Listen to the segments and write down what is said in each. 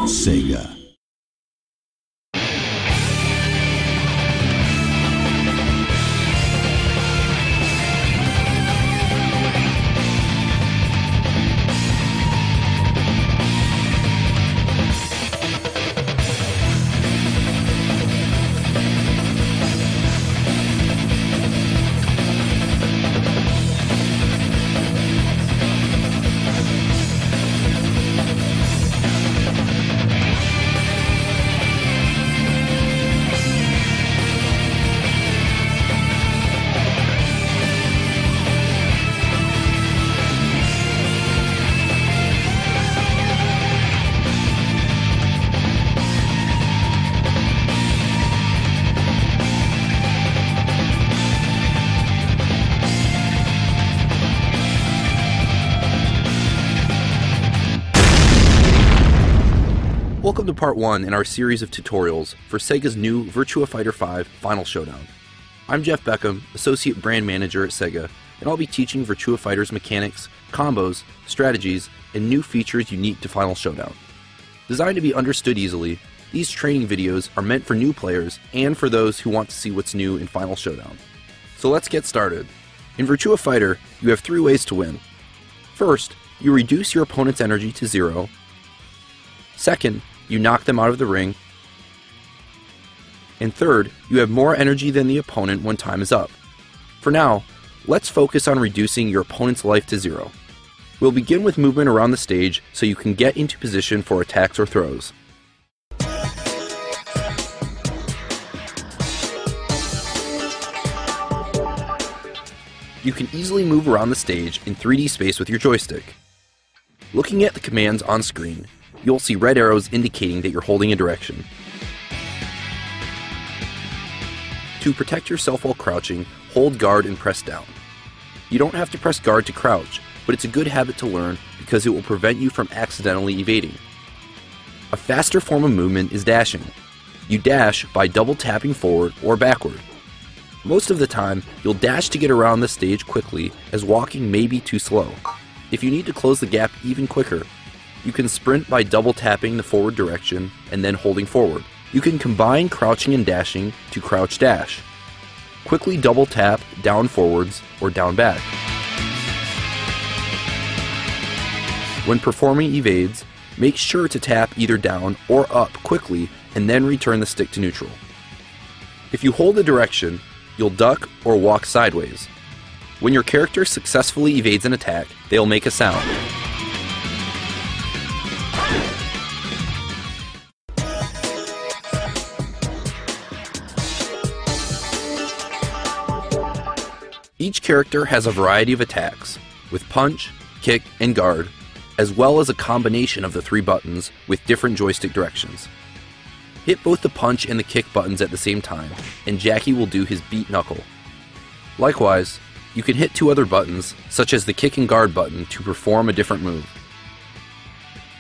Sega. Welcome to part 1 in our series of tutorials for Sega's new Virtua Fighter 5 Final Showdown. I'm Jeff Beckham, Associate Brand Manager at Sega, and I'll be teaching Virtua Fighter's mechanics, combos, strategies, and new features unique to Final Showdown. Designed to be understood easily, these training videos are meant for new players and for those who want to see what's new in Final Showdown. So let's get started. In Virtua Fighter, you have 3 ways to win. First, you reduce your opponent's energy to 0. Second, you knock them out of the ring. And third, you have more energy than the opponent when time is up. For now, let's focus on reducing your opponent's life to 0. We'll begin with movement around the stage so you can get into position for attacks or throws. You can easily move around the stage in 3D space with your joystick. Looking at the commands on screen, you'll see red arrows indicating that you're holding a direction. To protect yourself while crouching, hold guard and press down. You don't have to press guard to crouch, but it's a good habit to learn because it will prevent you from accidentally evading. A faster form of movement is dashing. You dash by double tapping forward or backward. Most of the time, you'll dash to get around the stage quickly, as walking may be too slow. If you need to close the gap even quicker, you can sprint by double tapping the forward direction and then holding forward. You can combine crouching and dashing to crouch dash. Quickly double tap down forwards or down back. When performing evades, make sure to tap either down or up quickly and then return the stick to neutral. If you hold the direction, you'll duck or walk sideways. When your character successfully evades an attack, they'll make a sound. Each character has a variety of attacks, with punch, kick, and guard, as well as a combination of the 3 buttons with different joystick directions. Hit both the punch and the kick buttons at the same time, and Jackie will do his beat knuckle. Likewise, you can hit 2 other buttons, such as the kick and guard button, to perform a different move.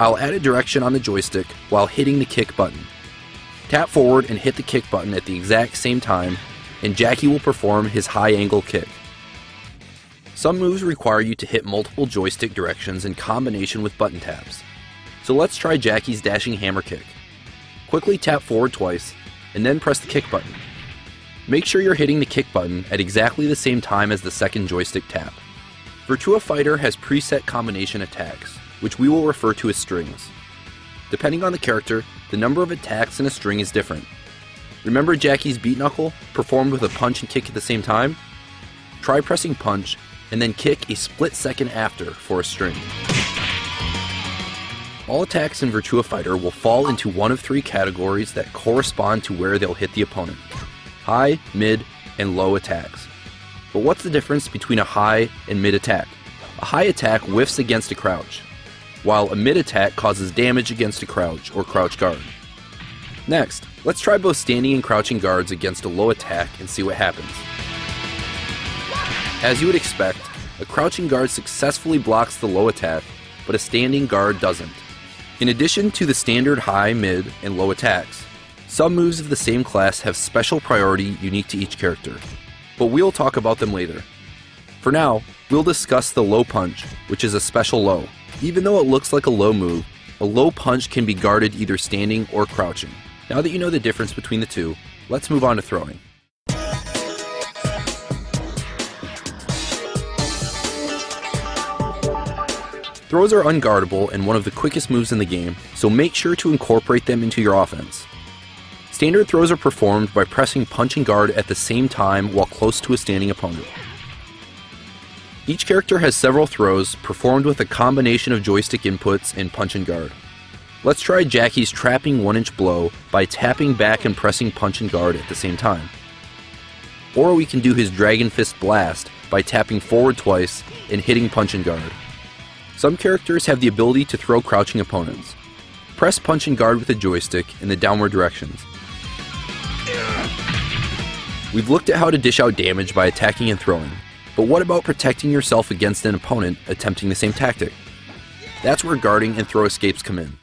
I'll add a direction on the joystick while hitting the kick button. Tap forward and hit the kick button at the exact same time, and Jackie will perform his high angle kick. Some moves require you to hit multiple joystick directions in combination with button taps. So let's try Jackie's dashing hammer kick. Quickly tap forward twice, and then press the kick button. Make sure you're hitting the kick button at exactly the same time as the second joystick tap. Virtua Fighter has preset combination attacks, which we will refer to as strings. Depending on the character, the number of attacks in a string is different. Remember Jackie's beat knuckle, performed with a punch and kick at the same time? Try pressing punch, and then kick a split second after for a string. All attacks in Virtua Fighter will fall into one of 3 categories that correspond to where they'll hit the opponent: high, mid, and low attacks. But what's the difference between a high and mid attack? A high attack whiffs against a crouch, while a mid attack causes damage against a crouch or crouch guard. Next, let's try both standing and crouching guards against a low attack and see what happens. As you would expect, a crouching guard successfully blocks the low attack, but a standing guard doesn't. In addition to the standard high, mid, and low attacks, some moves of the same class have special priority unique to each character, but we'll talk about them later. For now, we'll discuss the low punch, which is a special low. Even though it looks like a low move, a low punch can be guarded either standing or crouching. Now that you know the difference between the two, let's move on to throwing. Throws are unguardable and one of the quickest moves in the game, so make sure to incorporate them into your offense. Standard throws are performed by pressing punch and guard at the same time while close to a standing opponent. Each character has several throws performed with a combination of joystick inputs and punch and guard. Let's try Jackie's trapping 1-inch blow by tapping back and pressing punch and guard at the same time. Or we can do his Dragon Fist Blast by tapping forward twice and hitting punch and guard. Some characters have the ability to throw crouching opponents. Press punch and guard with a joystick in the downward directions. We've looked at how to dish out damage by attacking and throwing, but what about protecting yourself against an opponent attempting the same tactic? That's where guarding and throw escapes come in.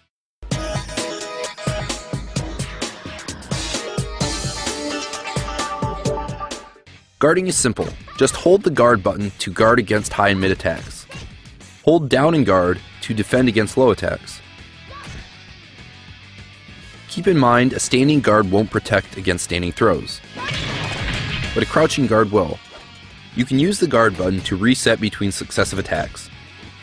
Guarding is simple. Just hold the guard button to guard against high and mid attacks. Hold down and guard to defend against low attacks. Keep in mind, a standing guard won't protect against standing throws, but a crouching guard will. You can use the guard button to reset between successive attacks.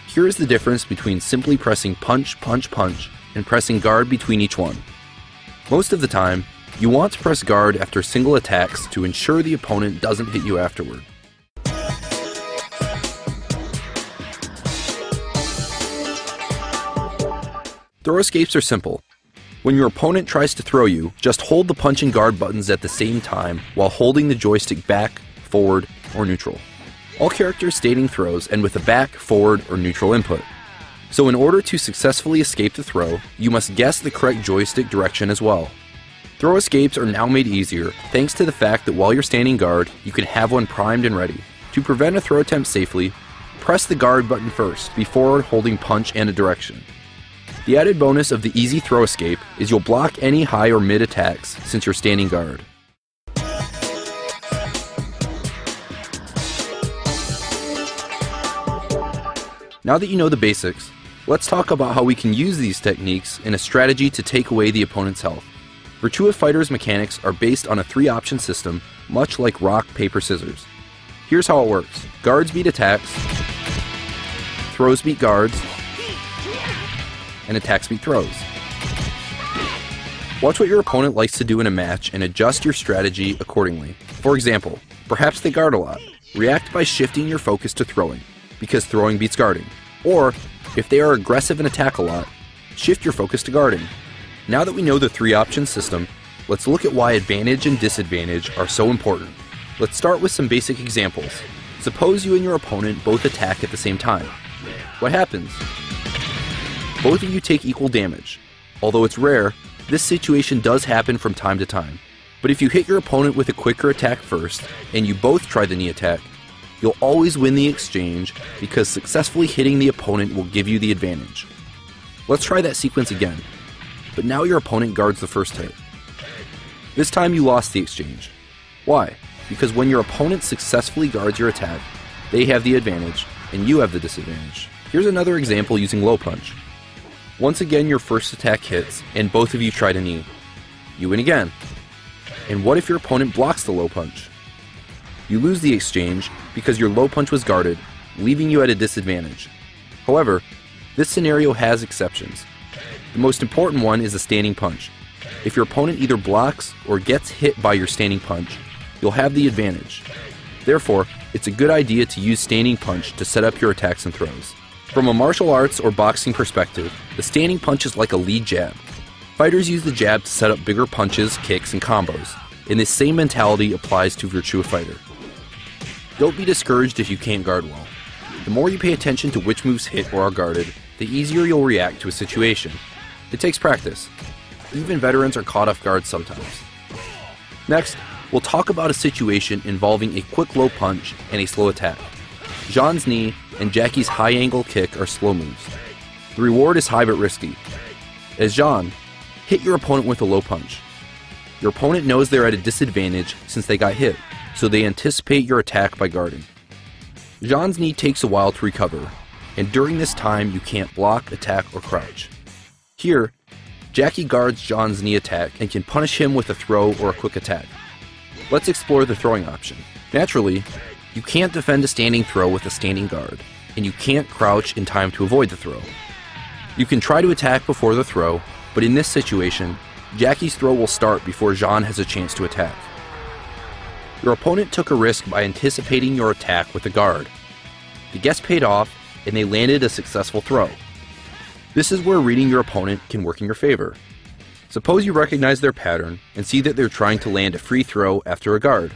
Here is the difference between simply pressing punch, punch, punch, and pressing guard between each one. Most of the time, you want to press guard after single attacks to ensure the opponent doesn't hit you afterward. Throw escapes are simple. When your opponent tries to throw you, just hold the punch and guard buttons at the same time while holding the joystick back, forward, or neutral. All characters stating throws end with a back, forward, or neutral input. So in order to successfully escape the throw, you must guess the correct joystick direction as well. Throw escapes are now made easier thanks to the fact that while you're standing guard, you can have one primed and ready. To prevent a throw attempt safely, press the guard button first before holding punch and a direction. The added bonus of the easy throw escape is you'll block any high or mid attacks since you're standing guard. Now that you know the basics, let's talk about how we can use these techniques in a strategy to take away the opponent's health. Virtua Fighter's mechanics are based on a 3-option system, much like rock, paper, scissors. Here's how it works. Guards beat attacks, throws beat guards, and attacks beat throws. Watch what your opponent likes to do in a match and adjust your strategy accordingly. For example, perhaps they guard a lot. React by shifting your focus to throwing, because throwing beats guarding. Or, if they are aggressive and attack a lot, shift your focus to guarding. Now that we know the 3-option system, let's look at why advantage and disadvantage are so important. Let's start with some basic examples. Suppose you and your opponent both attack at the same time. What happens? Both of you take equal damage. Although it's rare, this situation does happen from time to time. But if you hit your opponent with a quicker attack first, and you both try the knee attack, you'll always win the exchange because successfully hitting the opponent will give you the advantage. Let's try that sequence again. But now your opponent guards the first hit. This time you lost the exchange. Why? Because when your opponent successfully guards your attack, they have the advantage, and you have the disadvantage. Here's another example using low punch. Once again your first attack hits, and both of you try to knee. You win again. And what if your opponent blocks the low punch? You lose the exchange because your low punch was guarded, leaving you at a disadvantage. However, this scenario has exceptions. The most important one is a standing punch. If your opponent either blocks or gets hit by your standing punch, you'll have the advantage. Therefore, it's a good idea to use standing punch to set up your attacks and throws. From a martial arts or boxing perspective, the standing punch is like a lead jab. Fighters use the jab to set up bigger punches, kicks, and combos, and this same mentality applies to Virtua Fighter. Don't be discouraged if you can't guard well. The more you pay attention to which moves hit or are guarded, the easier you'll react to a situation. It takes practice. Even veterans are caught off guard sometimes. Next, we'll talk about a situation involving a quick low punch and a slow attack. Jean's knee and Jackie's high angle kick are slow moves. The reward is high but risky. As Jean, hit your opponent with a low punch. Your opponent knows they're at a disadvantage since they got hit, so they anticipate your attack by guarding. Jean's knee takes a while to recover, and during this time you can't block, attack, or crouch. Here, Jackie guards John's knee attack and can punish him with a throw or a quick attack. Let's explore the throwing option. Naturally, you can't defend a standing throw with a standing guard, and you can't crouch in time to avoid the throw. You can try to attack before the throw, but in this situation, Jackie's throw will start before John has a chance to attack. Your opponent took a risk by anticipating your attack with a guard. The guess paid off, and they landed a successful throw. This is where reading your opponent can work in your favor. Suppose you recognize their pattern and see that they're trying to land a free throw after a guard.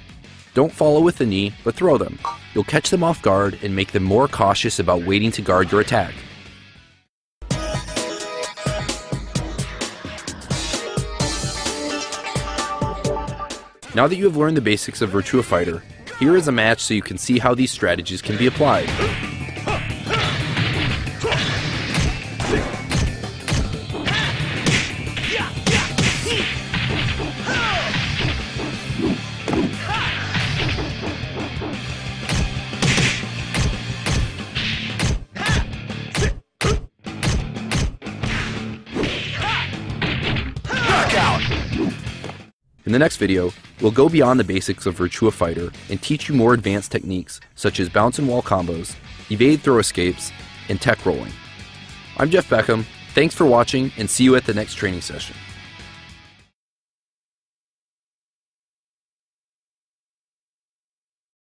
Don't follow with the knee, but throw them. You'll catch them off guard and make them more cautious about waiting to guard your attack. Now that you have learned the basics of Virtua Fighter, here is a match so you can see how these strategies can be applied. In the next video, we'll go beyond the basics of Virtua Fighter and teach you more advanced techniques such as bounce and wall combos, evade throw escapes, and tech rolling. I'm Jeff Beckham, thanks for watching and see you at the next training session.